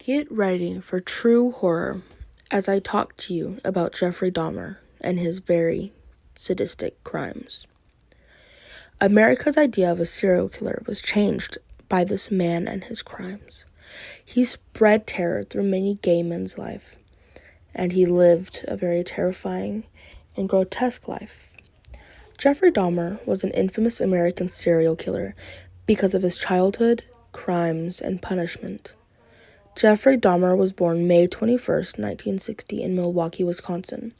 Get ready for true horror as I talk to you about Jeffrey Dahmer and his very sadistic crimes. America's idea of a serial killer was changed by this man and his crimes. He spread terror through many gay men's life, and he lived a very terrifying and grotesque life. Jeffrey Dahmer was an infamous American serial killer because of his childhood, crimes, and punishment. Jeffrey Dahmer was born May 21st, 1960 in Milwaukee, Wisconsin.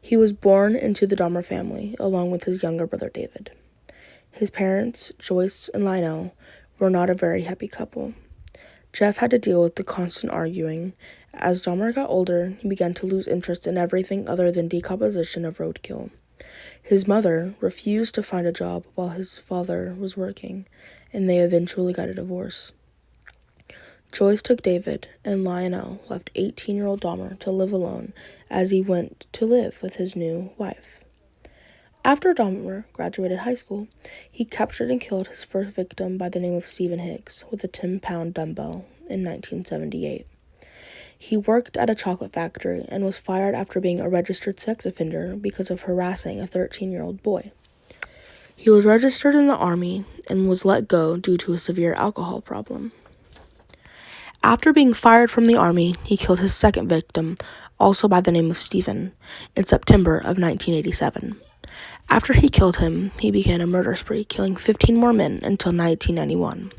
He was born into the Dahmer family, along with his younger brother David. His parents, Joyce and Lionel, were not a very happy couple. Jeff had to deal with the constant arguing. As Dahmer got older, he began to lose interest in everything other than decomposition of roadkill. His mother refused to find a job while his father was working, and they eventually got a divorce. Joyce took David, and Lionel left 18-year-old Dahmer to live alone as he went to live with his new wife. After Dahmer graduated high school, he captured and killed his first victim by the name of Stephen Higgs with a 10-pound dumbbell in 1978. He worked at a chocolate factory and was fired after being a registered sex offender because of harassing a 13-year-old boy. He was registered in the Army and was let go due to a severe alcohol problem. After being fired from the Army, he killed his second victim, also by the name of Stephen, in September of 1987. After he killed him, he began a murder spree, killing 15 more men until 1991.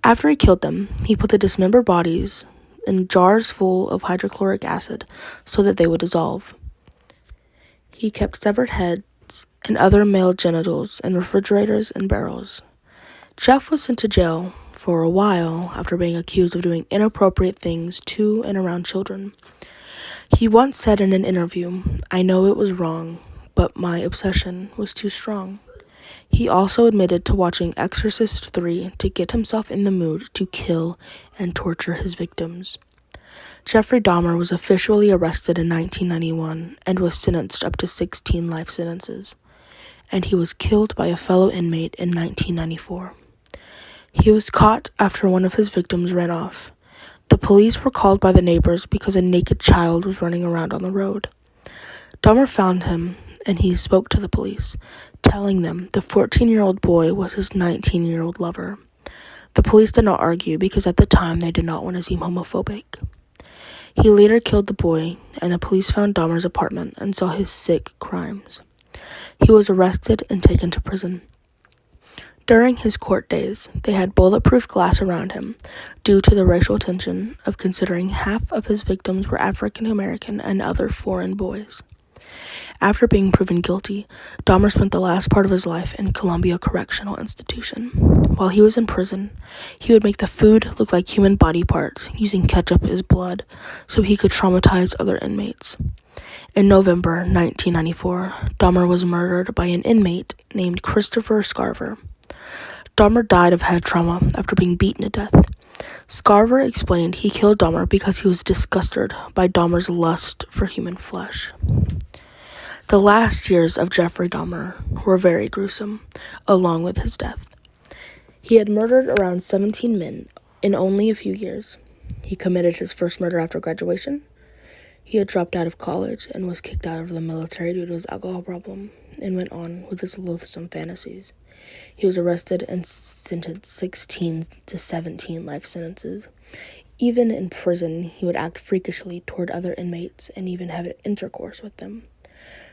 After he killed them, he put the dismembered bodies in jars full of hydrochloric acid so that they would dissolve. He kept severed heads and other male genitals in refrigerators and barrels. Jeff was sent to jail for a while after being accused of doing inappropriate things to and around children. He once said in an interview, "I know it was wrong, but my obsession was too strong." He also admitted to watching Exorcist 3 to get himself in the mood to kill and torture his victims. Jeffrey Dahmer was officially arrested in 1991 and was sentenced up to 16 life sentences, and he was killed by a fellow inmate in 1994. He was caught after one of his victims ran off. The police were called by the neighbors because a naked child was running around on the road. Dahmer found him, and he spoke to the police, telling them the 14-year-old boy was his 19-year-old lover. The police did not argue because at the time they did not want to seem homophobic. He later killed the boy, and the police found Dahmer's apartment and saw his sick crimes. He was arrested and taken to prison. During his court days, they had bulletproof glass around him due to the racial tension of considering half of his victims were African American and other foreign boys. After being proven guilty, Dahmer spent the last part of his life in Columbia Correctional Institution. While he was in prison, he would make the food look like human body parts, using ketchup as blood, so he could traumatize other inmates. In November 1994, Dahmer was murdered by an inmate named Christopher Scarver. Dahmer died of head trauma after being beaten to death. Scarver explained he killed Dahmer because he was disgusted by Dahmer's lust for human flesh. The last years of Jeffrey Dahmer were very gruesome, along with his death. He had murdered around 17 men in only a few years. He committed his first murder after graduation. He had dropped out of college and was kicked out of the military due to his alcohol problem and went on with his loathsome fantasies. He was arrested and sentenced 16 to 17 life sentences. Even in prison, he would act freakishly toward other inmates and even have intercourse with them.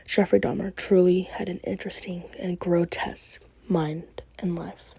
Jeffrey Dahmer truly had an interesting and grotesque mind and life.